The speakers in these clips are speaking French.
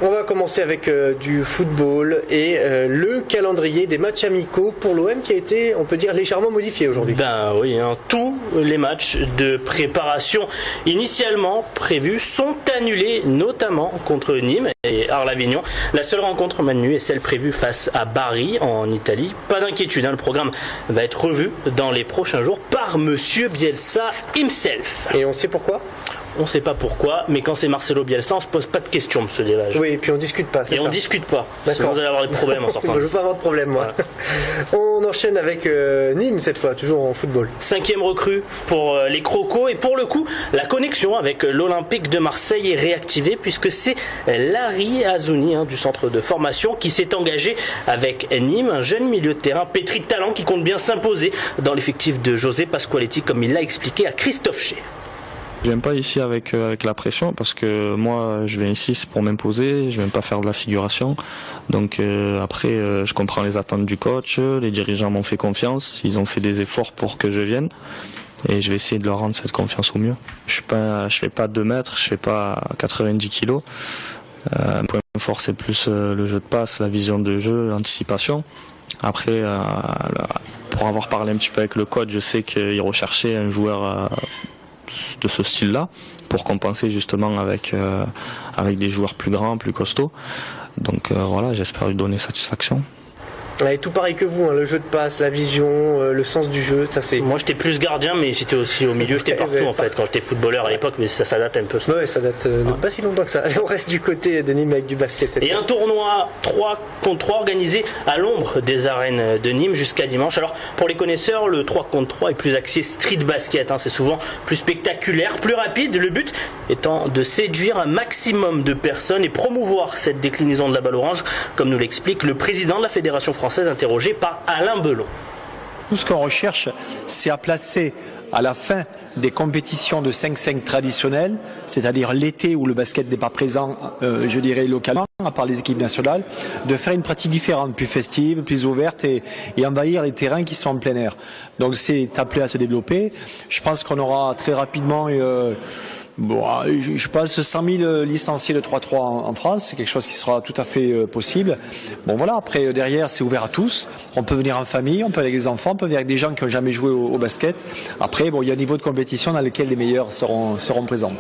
On va commencer avec du football et le calendrier des matchs amicaux pour l'OM qui a été, on peut dire, légèrement modifié aujourd'hui. Ben oui, tous les matchs de préparation initialement prévus sont annulés, notamment contre Nîmes et Arles-Avignon. La seule rencontre maintenue est celle prévue face à Bari en Italie. Pas d'inquiétude, le programme va être revu dans les prochains jours par Monsieur Bielsa himself. Et on sait pourquoi ? On ne sait pas pourquoi, mais quand c'est Marcelo Bielsa, on ne se pose pas de questions, monsieur Delage. Oui, et puis on discute pas, c'est ça. Et on discute pas. Sinon vous allez avoir des problèmes en sortant. Je ne veux pas avoir de problème, moi. Voilà. On enchaîne avec Nîmes cette fois, toujours en football. 5e recrue pour les Crocos. Et pour le coup, la connexion avec l'Olympique de Marseille est réactivée puisque c'est Larry Azouni du centre de formation qui s'est engagé avec Nîmes. Un jeune milieu de terrain pétri de talent qui compte bien s'imposer dans l'effectif de José Pasqualetti, comme il l'a expliqué à Christophe Ché. Je viens pas ici avec la pression parce que moi je viens ici c'est pour m'imposer, je viens pas faire de la figuration. Donc après je comprends les attentes du coach, les dirigeants m'ont fait confiance, ils ont fait des efforts pour que je vienne et je vais essayer de leur rendre cette confiance au mieux. Je fais pas 2 mètres, je fais pas 90 kilos. Un point fort c'est plus le jeu de passe, la vision de jeu, l'anticipation. Après pour avoir parlé un petit peu avec le coach, je sais qu'il recherchait un joueur de ce style-là pour compenser justement avec des joueurs plus grands, plus costauds. Donc voilà, j'espère lui donner satisfaction. Et tout pareil que vous, le jeu de passe, la vision, le sens du jeu, ça c'est... Moi j'étais plus gardien mais j'étais aussi au milieu, j'étais partout en fait quand j'étais footballeur à l'époque, mais ça date un peu. Ouais, ça date pas si longtemps que ça. Allez, on reste du côté de Nîmes avec du basket. Et un tournoi 3 contre 3 organisé à l'ombre des arènes de Nîmes jusqu'à dimanche. Alors pour les connaisseurs, le 3 contre 3 est plus axé street basket, c'est souvent plus spectaculaire, plus rapide, le but étant de séduire un maximum de personnes et promouvoir cette déclinaison de la balle orange, comme nous l'explique le président de la Fédération française interrogé par Alain Belot. Tout ce qu'on recherche, c'est à placer à la fin des compétitions de 5-5 traditionnelles, c'est-à-dire l'été où le basket n'est pas présent, je dirais localement, à part les équipes nationales, de faire une pratique différente, plus festive, plus ouverte et envahir les terrains qui sont en plein air. Donc c'est appelé à se développer. Je pense qu'on aura très rapidement... je pense 100 000 licenciés de 3-3 en France, c'est quelque chose qui sera tout à fait possible. Bon voilà, après derrière c'est ouvert à tous, on peut venir en famille, on peut aller avec les enfants, on peut venir avec des gens qui n'ont jamais joué au basket. Après il y a un niveau de compétition dans lequel les meilleurs seront présents.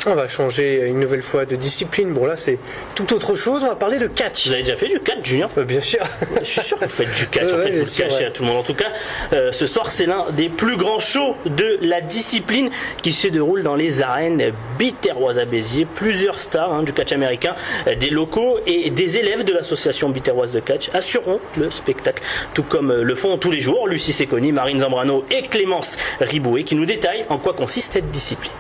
On va changer une nouvelle fois de discipline. Bon là c'est tout autre chose, on va parler de catch. Vous avez déjà fait du catch, Julien ? Bien sûr. Je suis sûr que vous faites du catch, en fait vous le cachez à tout le monde. En tout cas, ce soir c'est l'un des plus grands shows de la discipline qui se déroule dans les arènes biterroises à Béziers. Plusieurs stars du catch américain, des locaux et des élèves de l'association biterroise de catch assureront le spectacle, tout comme le font tous les jours Lucie Secconi, Marine Zambrano et Clémence Ribouet qui nous détaillent en quoi consiste cette discipline.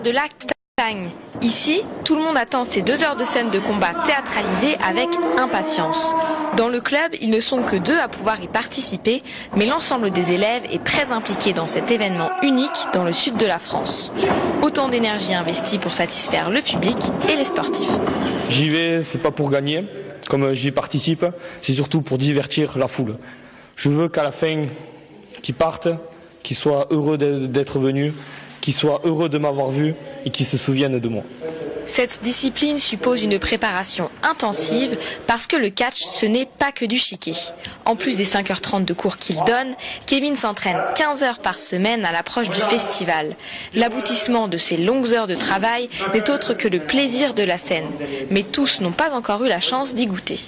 De la castagne. Ici, tout le monde attend ces 2 heures de scène de combat théâtralisée avec impatience. Dans le club, ils ne sont que 2 à pouvoir y participer, mais l'ensemble des élèves est très impliqué dans cet événement unique dans le sud de la France. Autant d'énergie investie pour satisfaire le public et les sportifs. J'y vais, c'est pas pour gagner, comme j'y participe, c'est surtout pour divertir la foule. Je veux qu'à la fin, qu'ils partent, qu'ils soient heureux d'être venus, qu'ils soient heureux de m'avoir vu et qu'ils se souviennent de moi. Cette discipline suppose une préparation intensive parce que le catch, ce n'est pas que du chiquet. En plus des 5h30 de cours qu'il donne, Kevin s'entraîne 15 heures par semaine à l'approche du festival. L'aboutissement de ces longues heures de travail n'est autre que le plaisir de la scène. Mais tous n'ont pas encore eu la chance d'y goûter.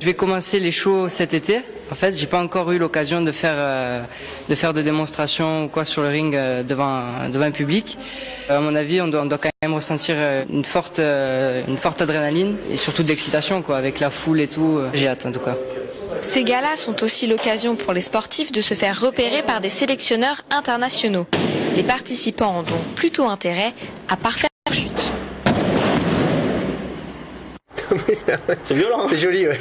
Je vais commencer les shows cet été. En fait, j'ai pas encore eu l'occasion de faire de démonstrations ou quoi sur le ring devant un public. À mon avis, on doit quand même ressentir une forte adrénaline et surtout d'excitation avec la foule et tout. J'ai hâte en tout cas. Ces galas sont aussi l'occasion pour les sportifs de se faire repérer par des sélectionneurs internationaux. Les participants ont donc plutôt intérêt à parfaire leur chute. C'est violent. C'est joli, ouais.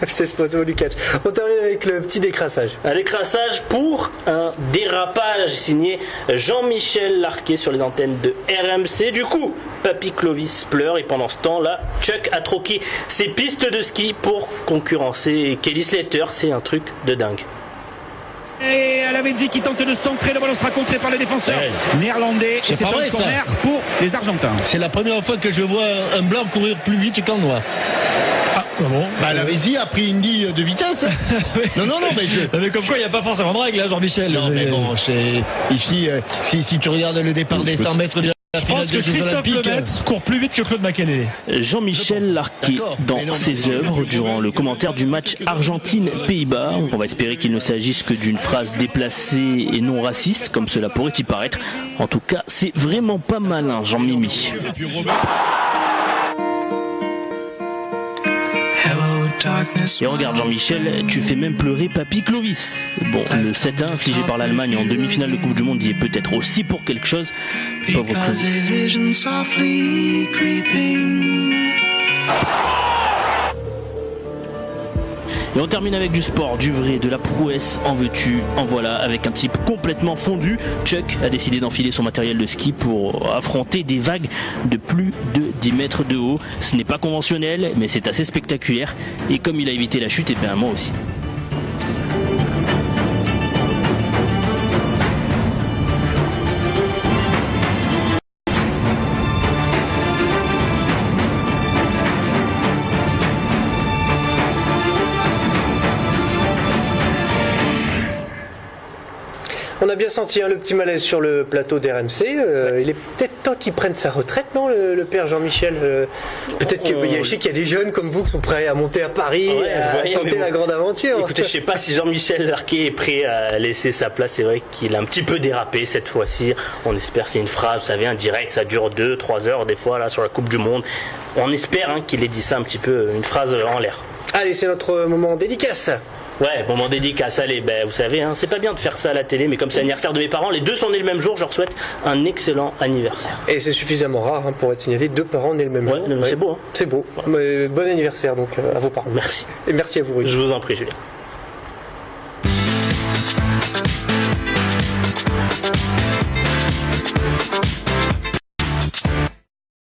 C'est spot du catch. On termine avec le petit décrassage. Un décrassage pour un dérapage signé Jean-Michel Larquet sur les antennes de RMC. Du coup, Papy Clovis pleure et pendant ce temps-là, Chuck a troqué ses pistes de ski pour concurrencer Kelly Slater. C'est un truc de dingue. Et à Lavezzi qui tente de centrer, le ballon sera contré par le défenseur néerlandais. Et c'est un corner pour les Argentins. C'est la première fois que je vois un blanc courir plus vite qu'un noir. Ah bon, Lavezzi a pris une guille de vitesse. Non, mais comme quoi il n'y a pas forcément de règle, hein, Jean-Michel. Non, mais bon, c'est ici, si tu regardes le départ des 100 mètres de la finale des Jeux Olympiques, Lemaitre court plus vite que Claude Makélélé. Jean-Michel Larquet dans ses œuvres durant le commentaire du match Argentine-Pays-Bas. On va espérer qu'il ne s'agisse que d'une phrase déplacée et non raciste, comme cela pourrait y paraître. En tout cas, c'est vraiment pas malin, Jean-Mimi. Et regarde Jean-Michel, tu fais même pleurer Papy Clovis. Bon, le 7-1 infligé par l'Allemagne en demi-finale de Coupe du Monde y est peut-être aussi pour quelque chose. Pauvre Clovis. Et on termine avec du sport, du vrai, de la prouesse, en veux-tu, en voilà, avec un type complètement fondu. Chuck a décidé d'enfiler son matériel de ski pour affronter des vagues de plus de 10 mètres de haut. Ce n'est pas conventionnel, mais c'est assez spectaculaire. Et comme il a évité la chute, et bien moi aussi. On a bien senti le petit malaise sur le plateau d'RMC. Il est peut-être temps qu'il prenne sa retraite, non, le père Jean-Michel. Peut-être qu'il y a des jeunes comme vous qui sont prêts à monter à Paris, à tenter la grande aventure. Écoutez, je sais pas si Jean-Michel Larquet est prêt à laisser sa place. C'est vrai qu'il a un petit peu dérapé cette fois-ci. On espère que c'est une phrase, vous savez, un direct, ça dure 2-3 heures des fois là sur la Coupe du Monde. On espère qu'il ait dit ça un petit peu, une phrase en l'air. Allez, c'est notre moment dédicace. Ouais, moment dédicace, allez, vous savez, c'est pas bien de faire ça à la télé, mais comme c'est l'anniversaire de mes parents, les deux sont nés le même jour, je leur souhaite un excellent anniversaire. Et c'est suffisamment rare pour être signalé, 2 parents nés le même jour. C'est beau. C'est beau. Ouais. Bon anniversaire donc à vos parents. Merci. Et merci à vous. Je vous en prie, Julien.